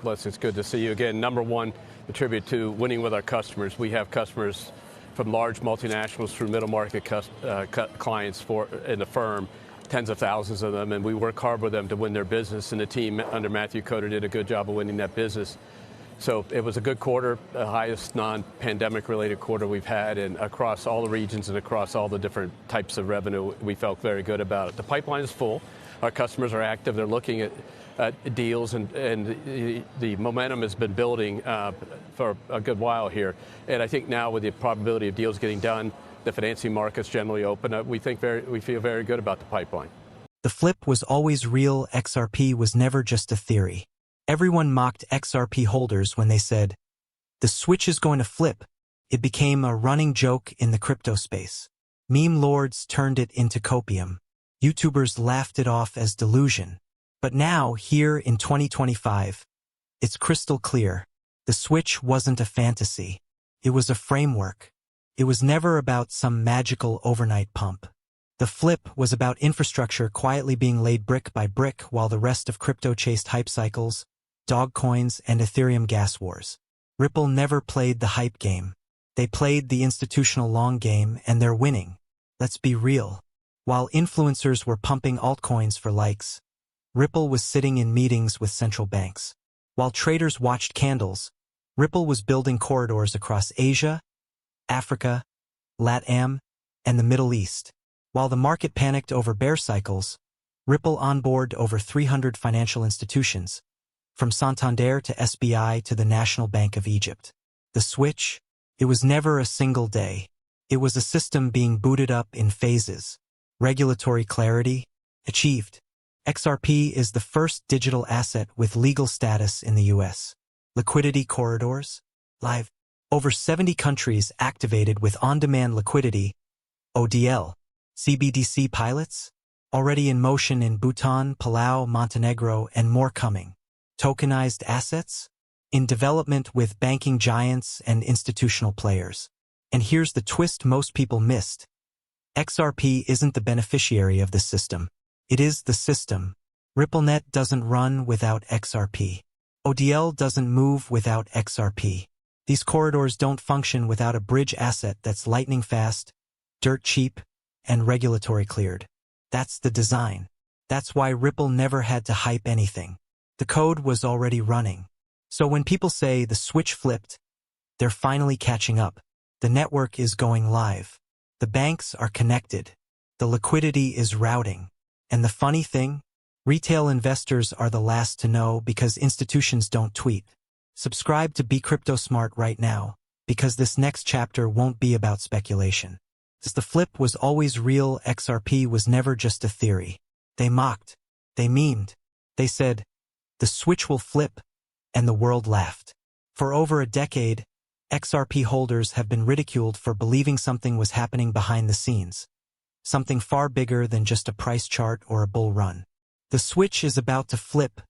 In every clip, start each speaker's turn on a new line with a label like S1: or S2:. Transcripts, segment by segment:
S1: Les, it's good to see you again. Number one, attribute to winning with our customers. We have customers from large multinationals through middle market clients in the firm, tens of thousands of them, and we work hard with them to win their business, and the team under Matthew Coder did a good job of winning that business. So it was a good quarter, the highest non-pandemic related quarter we've had, and across all the regions and across all the different types of revenue, we felt very good about it. The pipeline is full. Our customers are active. They're looking at deals, and the momentum has been building for a good while here. And I think now with the probability of deals getting done, the financing markets generally open, we feel very good about the pipeline.
S2: The flip was always real. XRP was never just a theory. Everyone mocked XRP holders when they said, "The switch is going to flip." It became a running joke in the crypto space. Meme lords turned it into copium. YouTubers laughed it off as delusion. But now, here in 2025, it's crystal clear. The switch wasn't a fantasy. It was a framework. It was never about some magical overnight pump. The flip was about infrastructure quietly being laid brick by brick while the rest of crypto chased hype cycles, dog coins, and Ethereum gas wars. Ripple never played the hype game. They played the institutional long game, and they're winning. Let's be real. While influencers were pumping altcoins for likes, Ripple was sitting in meetings with central banks. While traders watched candles, Ripple was building corridors across Asia, Africa, LATAM, and the Middle East. While the market panicked over bear cycles, Ripple onboarded over 300 financial institutions, from Santander to SBI to the National Bank of Egypt. The switch? It was never a single day. It was a system being booted up in phases. Regulatory clarity? Achieved. XRP is the first digital asset with legal status in the US. Liquidity corridors? Live. Over 70 countries activated with on-demand liquidity, ODL. CBDC pilots? Already in motion in Bhutan, Palau, Montenegro, and more coming. Tokenized assets? In development with banking giants and institutional players. And here's the twist most people missed. XRP isn't the beneficiary of the system. It is the system. RippleNet doesn't run without XRP. ODL doesn't move without XRP. These corridors don't function without a bridge asset that's lightning fast, dirt cheap, and regulatory cleared. That's the design. That's why Ripple never had to hype anything. The code was already running. So when people say the switch flipped, they're finally catching up. The network is going live. The banks are connected. The liquidity is routing. And the funny thing? Retail investors are the last to know because institutions don't tweet. Subscribe to Be Crypto Smart right now, because this next chapter won't be about speculation. The flip was always real. XRP was never just a theory. They mocked. They memed. They said, "The switch will flip," and the world laughed. For over a decade, XRP holders have been ridiculed for believing something was happening behind the scenes. Something far bigger than just a price chart or a bull run. "The switch is about to flip"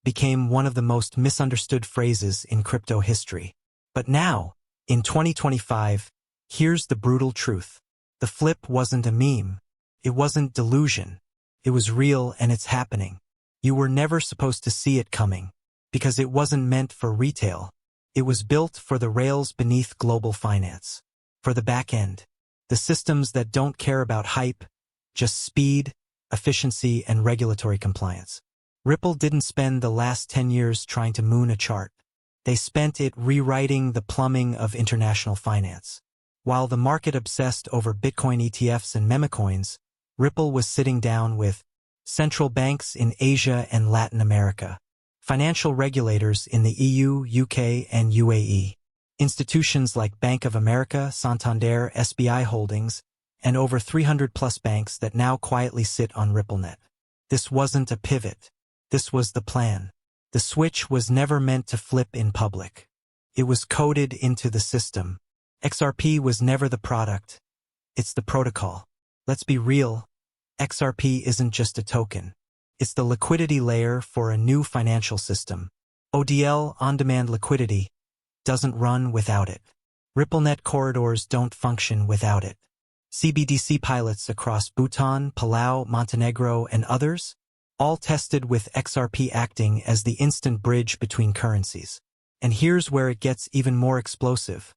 S2: became one of the most misunderstood phrases in crypto history. But now, in 2025, here's the brutal truth. The flip wasn't a meme. It wasn't delusion. It was real, and it's happening. You were never supposed to see it coming, because it wasn't meant for retail. It was built for the rails beneath global finance. For the back end. The systems that don't care about hype, just speed, efficiency, and regulatory compliance. Ripple didn't spend the last 10 years trying to moon a chart. They spent it rewriting the plumbing of international finance. While the market obsessed over Bitcoin ETFs and memecoins, Ripple was sitting down with central banks in Asia and Latin America, financial regulators in the EU, UK, and UAE, institutions like Bank of America, Santander, SBI Holdings, and over 300-plus banks that now quietly sit on RippleNet. This wasn't a pivot. This was the plan. The switch was never meant to flip in public. It was coded into the system. XRP was never the product. It's the protocol. Let's be real. XRP isn't just a token. It's the liquidity layer for a new financial system. ODL, on-demand liquidity, doesn't run without it. RippleNet corridors don't function without it. CBDC pilots across Bhutan, Palau, Montenegro, and others? all tested with XRP acting as the instant bridge between currencies. And here's where it gets even more explosive.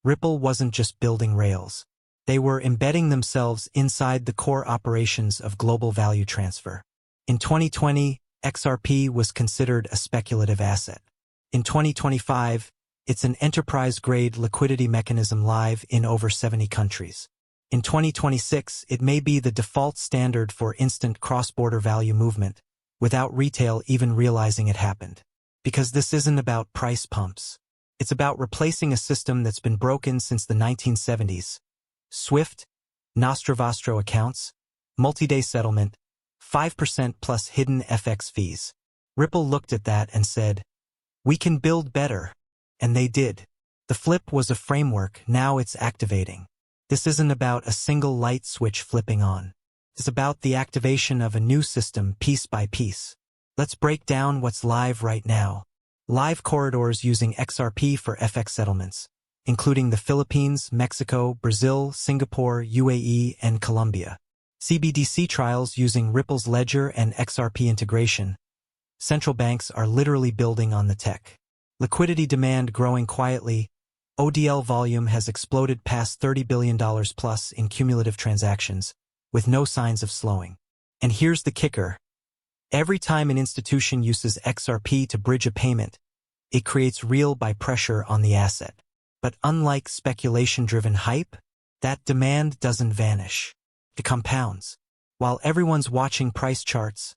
S2: Ripple wasn't just building rails. They were embedding themselves inside the core operations of global value transfer. In 2020, XRP was considered a speculative asset. In 2025, it's an enterprise-grade liquidity mechanism live in over 70 countries. In 2026, it may be the default standard for instant cross-border value movement, without retail even realizing it happened. Because this isn't about price pumps. It's about replacing a system that's been broken since the 1970s. SWIFT, Nostro accounts, multi-day settlement, 5% plus hidden FX fees. Ripple looked at that and said, "We can build better." And they did. The flip was a framework, now it's activating. This isn't about a single light switch flipping on. It's about the activation of a new system piece by piece. Let's break down what's live right now. Live corridors using XRP for FX settlements, including the Philippines, Mexico, Brazil, Singapore, UAE, and Colombia. CBDC trials using Ripple's Ledger and XRP integration. Central banks are literally building on the tech. Liquidity demand growing quietly. ODL volume has exploded past $30 billion plus in cumulative transactions, with no signs of slowing. And here's the kicker. Every time an institution uses XRP to bridge a payment, it creates real buy pressure on the asset. But unlike speculation-driven hype, that demand doesn't vanish. It compounds. While everyone's watching price charts,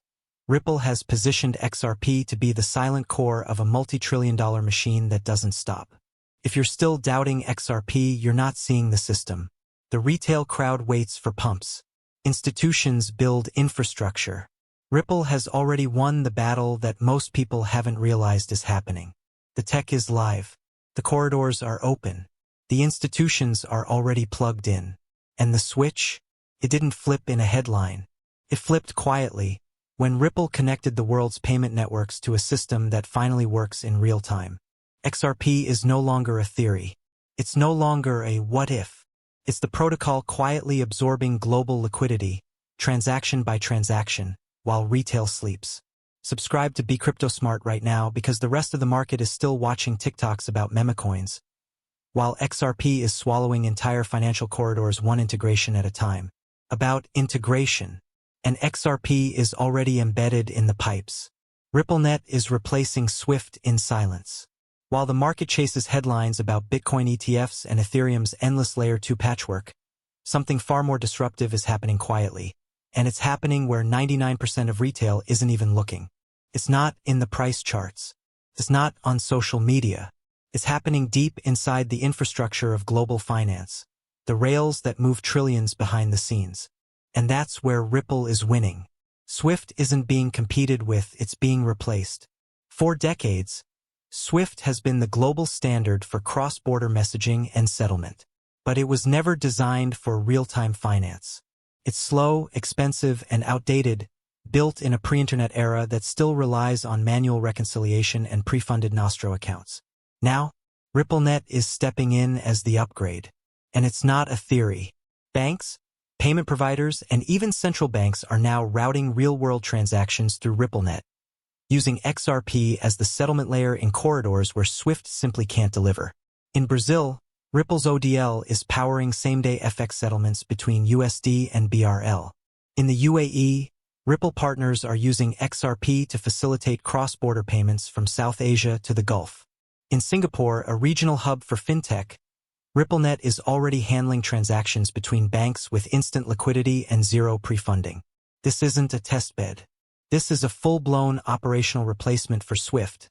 S2: Ripple has positioned XRP to be the silent core of a multi-trillion-dollar machine that doesn't stop. If you're still doubting XRP, you're not seeing the system. The retail crowd waits for pumps. Institutions build infrastructure. Ripple has already won the battle that most people haven't realized is happening. The tech is live. The corridors are open. The institutions are already plugged in. And the switch? It didn't flip in a headline. It flipped quietly, when Ripple connected the world's payment networks to a system that finally works in real time. XRP is no longer a theory. It's no longer a what if. It's the protocol quietly absorbing global liquidity, transaction by transaction, while retail sleeps. Subscribe to Be Crypto Smart right now because the rest of the market is still watching TikToks about meme coins, while XRP is swallowing entire financial corridors one integration at a time. About integration. And XRP is already embedded in the pipes. RippleNet is replacing SWIFT in silence. While the market chases headlines about Bitcoin ETFs and Ethereum's endless Layer 2 patchwork, something far more disruptive is happening quietly. And it's happening where 99% of retail isn't even looking. It's not in the price charts. It's not on social media. It's happening deep inside the infrastructure of global finance, the rails that move trillions behind the scenes. And that's where Ripple is winning. SWIFT isn't being competed with, it's being replaced. For decades, SWIFT has been the global standard for cross-border messaging and settlement. But it was never designed for real-time finance. It's slow, expensive, and outdated, built in a pre-internet era that still relies on manual reconciliation and pre-funded Nostro accounts. Now, RippleNet is stepping in as the upgrade. And it's not a theory. Banks, payment providers, and even central banks are now routing real-world transactions through RippleNet, using XRP as the settlement layer in corridors where SWIFT simply can't deliver. In Brazil, Ripple's ODL is powering same-day FX settlements between USD and BRL. In the UAE, Ripple partners are using XRP to facilitate cross-border payments from South Asia to the Gulf. In Singapore, a regional hub for fintech, RippleNet is already handling transactions between banks with instant liquidity and zero pre-funding. This isn't a testbed. This is a full-blown operational replacement for SWIFT,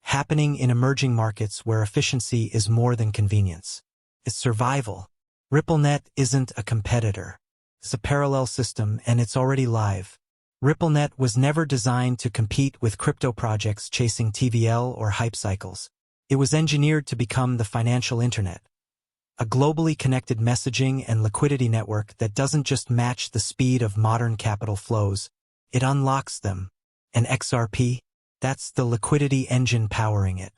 S2: happening in emerging markets where efficiency is more than convenience. It's survival. RippleNet isn't a competitor. It's a parallel system, and it's already live. RippleNet was never designed to compete with crypto projects chasing TVL or hype cycles. It was engineered to become the financial internet, a globally connected messaging and liquidity network that doesn't just match the speed of modern capital flows, it unlocks them. And XRP? That's the liquidity engine powering it.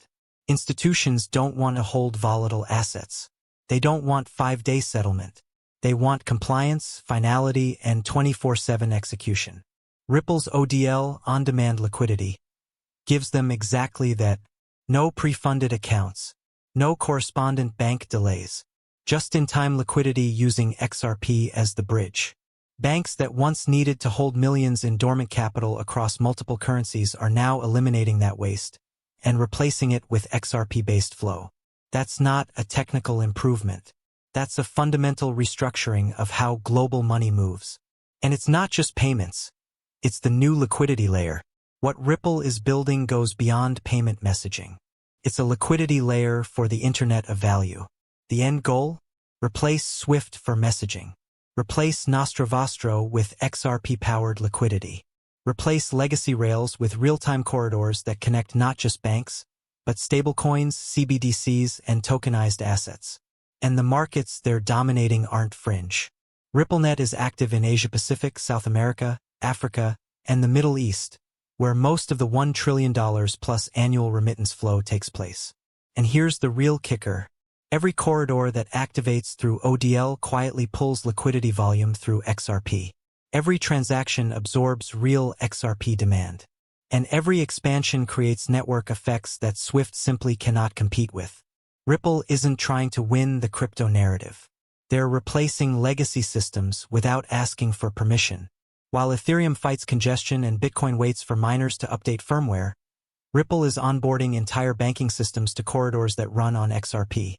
S2: Institutions don't want to hold volatile assets. They don't want 5-day settlement. They want compliance, finality, and 24/7 execution. Ripple's ODL, on-demand liquidity, gives them exactly that. No pre-funded accounts, no correspondent bank delays, just-in-time liquidity using XRP as the bridge. Banks that once needed to hold millions in dormant capital across multiple currencies are now eliminating that waste and replacing it with XRP-based flow. That's not a technical improvement. That's a fundamental restructuring of how global money moves. And it's not just payments. It's the new liquidity layer. What Ripple is building goes beyond payment messaging. It's a liquidity layer for the Internet of Value. The end goal? Replace SWIFT for messaging. Replace Nostro Vostro with XRP-powered liquidity. Replace legacy rails with real-time corridors that connect not just banks, but stablecoins, CBDCs, and tokenized assets. And the markets they're dominating aren't fringe. RippleNet is active in Asia-Pacific, South America, Africa, and the Middle East, where most of the $1 trillion plus annual remittance flow takes place. And here's the real kicker. Every corridor that activates through ODL quietly pulls liquidity volume through XRP. Every transaction absorbs real XRP demand. And every expansion creates network effects that SWIFT simply cannot compete with. Ripple isn't trying to win the crypto narrative. They're replacing legacy systems without asking for permission. While Ethereum fights congestion and Bitcoin waits for miners to update firmware, Ripple is onboarding entire banking systems to corridors that run on XRP.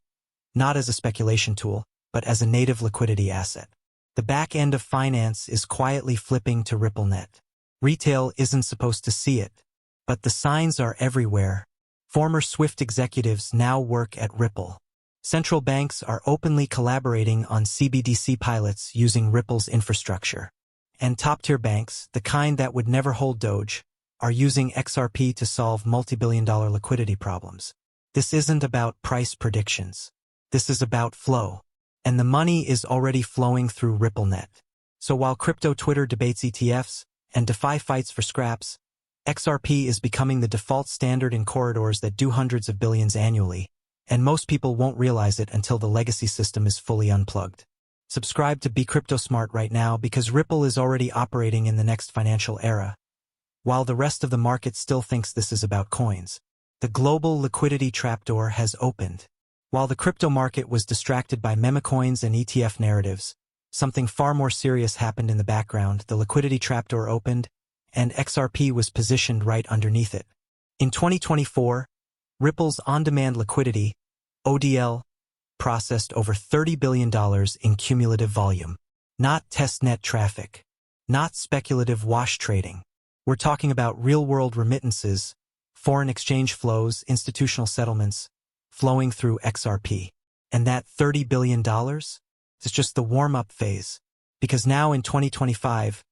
S2: Not as a speculation tool, but as a native liquidity asset. The back end of finance is quietly flipping to RippleNet. Retail isn't supposed to see it, but the signs are everywhere. Former SWIFT executives now work at Ripple. Central banks are openly collaborating on CBDC pilots using Ripple's infrastructure. And top-tier banks, the kind that would never hold Doge, are using XRP to solve multi-billion-dollar liquidity problems. This isn't about price predictions. This is about flow. And the money is already flowing through RippleNet. So while crypto Twitter debates ETFs and DeFi fights for scraps, XRP is becoming the default standard in corridors that do hundreds of billions annually, and most people won't realize it until the legacy system is fully unplugged. Subscribe to Be Crypto Smart right now because Ripple is already operating in the next financial era. While the rest of the market still thinks this is about coins, the global liquidity trapdoor has opened. While the crypto market was distracted by meme coins and ETF narratives, something far more serious happened in the background. The liquidity trapdoor opened, and XRP was positioned right underneath it. In 2024, Ripple's on-demand liquidity, ODL, processed over $30 billion in cumulative volume. Not testnet traffic. Not speculative wash trading. We're talking about real-world remittances, foreign exchange flows, institutional settlements, flowing through XRP. And that $30 billion is just the warm-up phase. Because now in 2025,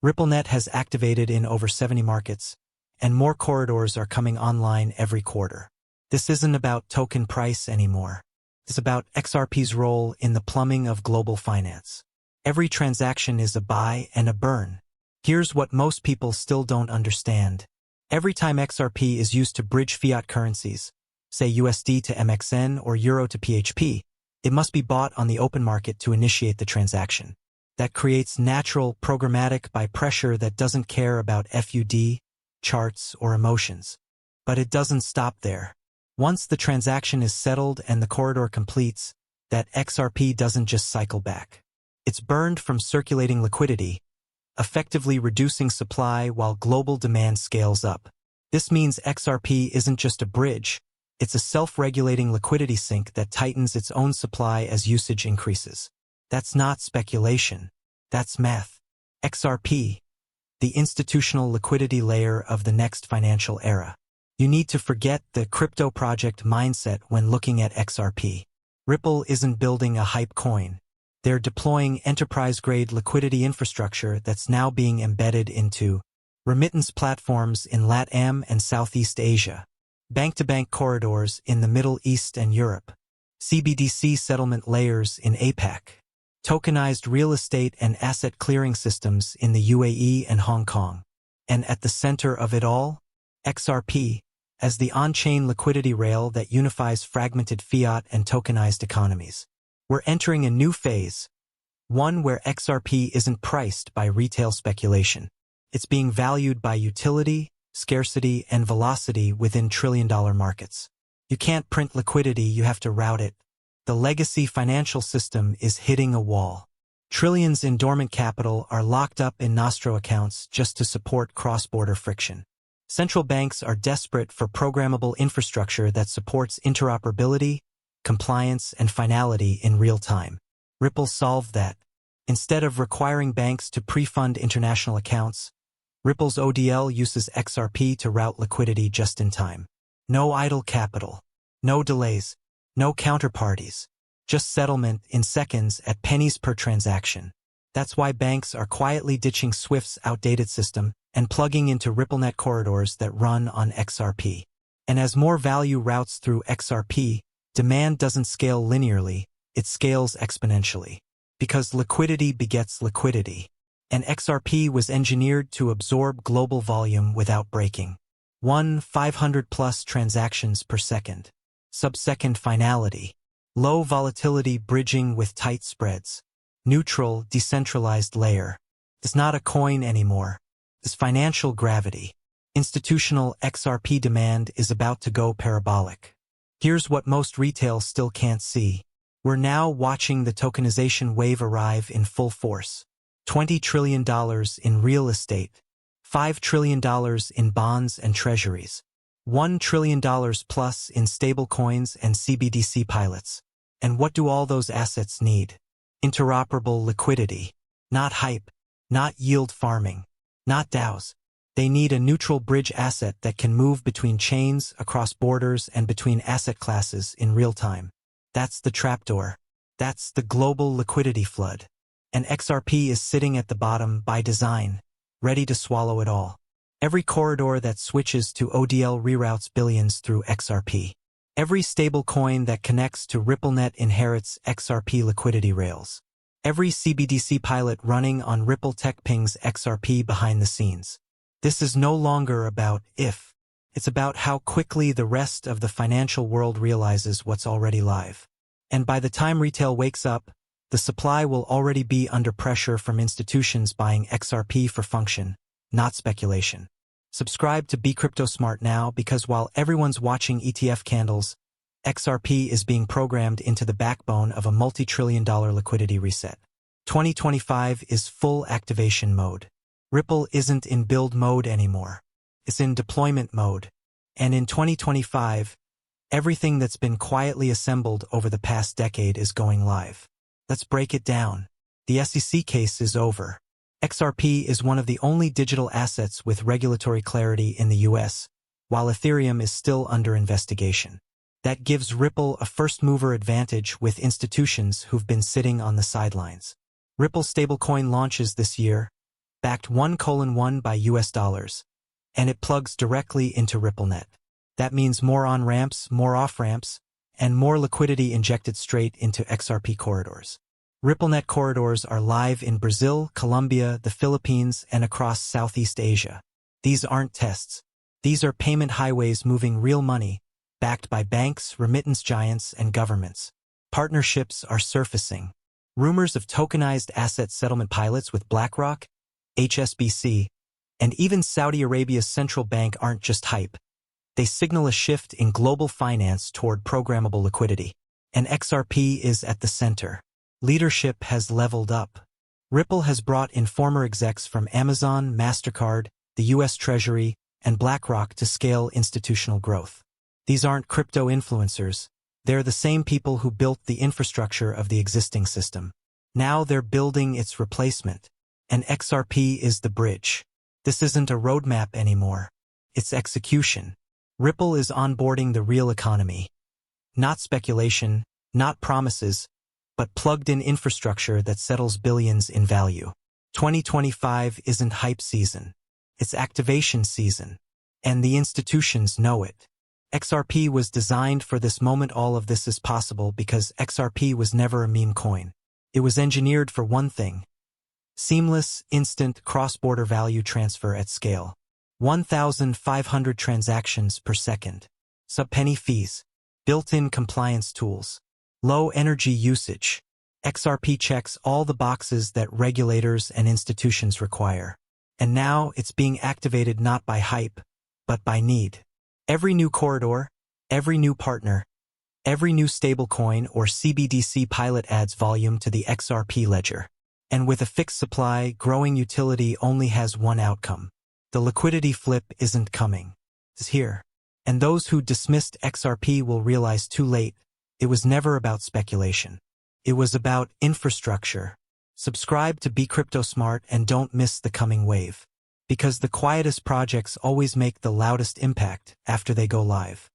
S2: RippleNet has activated in over 70 markets, and more corridors are coming online every quarter. This isn't about token price anymore. It's about XRP's role in the plumbing of global finance. Every transaction is a buy and a burn. Here's what most people still don't understand. Every time XRP is used to bridge fiat currencies, say USD to MXN or Euro to PHP, it must be bought on the open market to initiate the transaction. That creates natural programmatic by pressure that doesn't care about FUD, charts, or emotions. But it doesn't stop there. Once the transaction is settled and the corridor completes, that XRP doesn't just cycle back. It's burned from circulating liquidity, effectively reducing supply while global demand scales up. This means XRP isn't just a bridge, it's a self-regulating liquidity sink that tightens its own supply as usage increases. That's not speculation. That's math. XRP, the institutional liquidity layer of the next financial era. You need to forget the crypto project mindset when looking at XRP. Ripple isn't building a hype coin. They're deploying enterprise-grade liquidity infrastructure that's now being embedded into remittance platforms in LATAM and Southeast Asia, bank-to-bank corridors in the Middle East and Europe, CBDC settlement layers in APAC, tokenized real estate and asset clearing systems in the UAE and Hong Kong. And at the center of it all, XRP, as the on-chain liquidity rail that unifies fragmented fiat and tokenized economies. We're entering a new phase, one where XRP isn't priced by retail speculation. It's being valued by utility, scarcity, and velocity within trillion-dollar markets. You can't print liquidity, you have to route it. The legacy financial system is hitting a wall. Trillions in dormant capital are locked up in nostro accounts just to support cross-border friction. Central banks are desperate for programmable infrastructure that supports interoperability, compliance, and finality in real time. Ripple solved that. Instead of requiring banks to pre-fund international accounts, Ripple's ODL uses XRP to route liquidity just in time. No idle capital. No delays. No counterparties. Just settlement in seconds at pennies per transaction. That's why banks are quietly ditching Swift's outdated system and plugging into RippleNet corridors that run on XRP. And as more value routes through XRP, demand doesn't scale linearly, it scales exponentially. Because liquidity begets liquidity. And XRP was engineered to absorb global volume without breaking. 500+ transactions per second. Sub-second finality. Low volatility bridging with tight spreads. Neutral, decentralized layer. It's not a coin anymore. It's financial gravity. Institutional XRP demand is about to go parabolic. Here's what most retail still can't see. We're now watching the tokenization wave arrive in full force. $20 trillion in real estate. $5 trillion in bonds and treasuries. $1 trillion plus in stablecoins and CBDC pilots. And what do all those assets need? Interoperable liquidity. Not hype. Not yield farming. Not DAOs. They need a neutral bridge asset that can move between chains, across borders, and between asset classes in real time. That's the trapdoor. That's the global liquidity flood. And XRP is sitting at the bottom by design, ready to swallow it all. Every corridor that switches to ODL reroutes billions through XRP. Every stablecoin that connects to RippleNet inherits XRP liquidity rails. Every CBDC pilot running on Ripple Tech pings XRP behind the scenes. This is no longer about if. It's about how quickly the rest of the financial world realizes what's already live. And by the time retail wakes up, the supply will already be under pressure from institutions buying XRP for function, not speculation. Subscribe to Be Crypto Smart now because while everyone's watching ETF candles, XRP is being programmed into the backbone of a multi-trillion-dollar liquidity reset. 2025 is full activation mode. Ripple isn't in build mode anymore. It's in deployment mode. And in 2025, everything that's been quietly assembled over the past decade is going live. Let's break it down. The SEC case is over. XRP is one of the only digital assets with regulatory clarity in the US, while Ethereum is still under investigation. That gives Ripple a first-mover advantage with institutions who've been sitting on the sidelines. Ripple stablecoin launches this year, backed 1:1 by US dollars, and it plugs directly into RippleNet. That means more on-ramps, more off-ramps, and more liquidity injected straight into XRP corridors. RippleNet corridors are live in Brazil, Colombia, the Philippines, and across Southeast Asia. These aren't tests. These are payment highways moving real money, backed by banks, remittance giants, and governments. Partnerships are surfacing. Rumors of tokenized asset settlement pilots with BlackRock, HSBC, and even Saudi Arabia's central bank aren't just hype. They signal a shift in global finance toward programmable liquidity. And XRP is at the center. Leadership has leveled up. Ripple has brought in former execs from Amazon, MasterCard, the US Treasury, and BlackRock to scale institutional growth. These aren't crypto influencers. They're the same people who built the infrastructure of the existing system. Now they're building its replacement. And XRP is the bridge. This isn't a roadmap anymore. It's execution. Ripple is onboarding the real economy. Not speculation, not promises, but plugged-in infrastructure that settles billions in value. 2025 isn't hype season. It's activation season. And the institutions know it. XRP was designed for this moment. All of this is possible because XRP was never a meme coin. It was engineered for one thing: seamless, instant, cross-border value transfer at scale. 1,500 transactions per second. Sub-penny fees. Built-in compliance tools. Low energy usage. XRP checks all the boxes that regulators and institutions require. And now it's being activated not by hype, but by need. Every new corridor, every new partner, every new stablecoin or CBDC pilot adds volume to the XRP ledger. And with a fixed supply, growing utility only has one outcome. The liquidity flip isn't coming. It's here. And those who dismissed XRP will realize too late, it was never about speculation. It was about infrastructure. Subscribe to Be Crypto Smart and don't miss the coming wave. Because the quietest projects always make the loudest impact after they go live.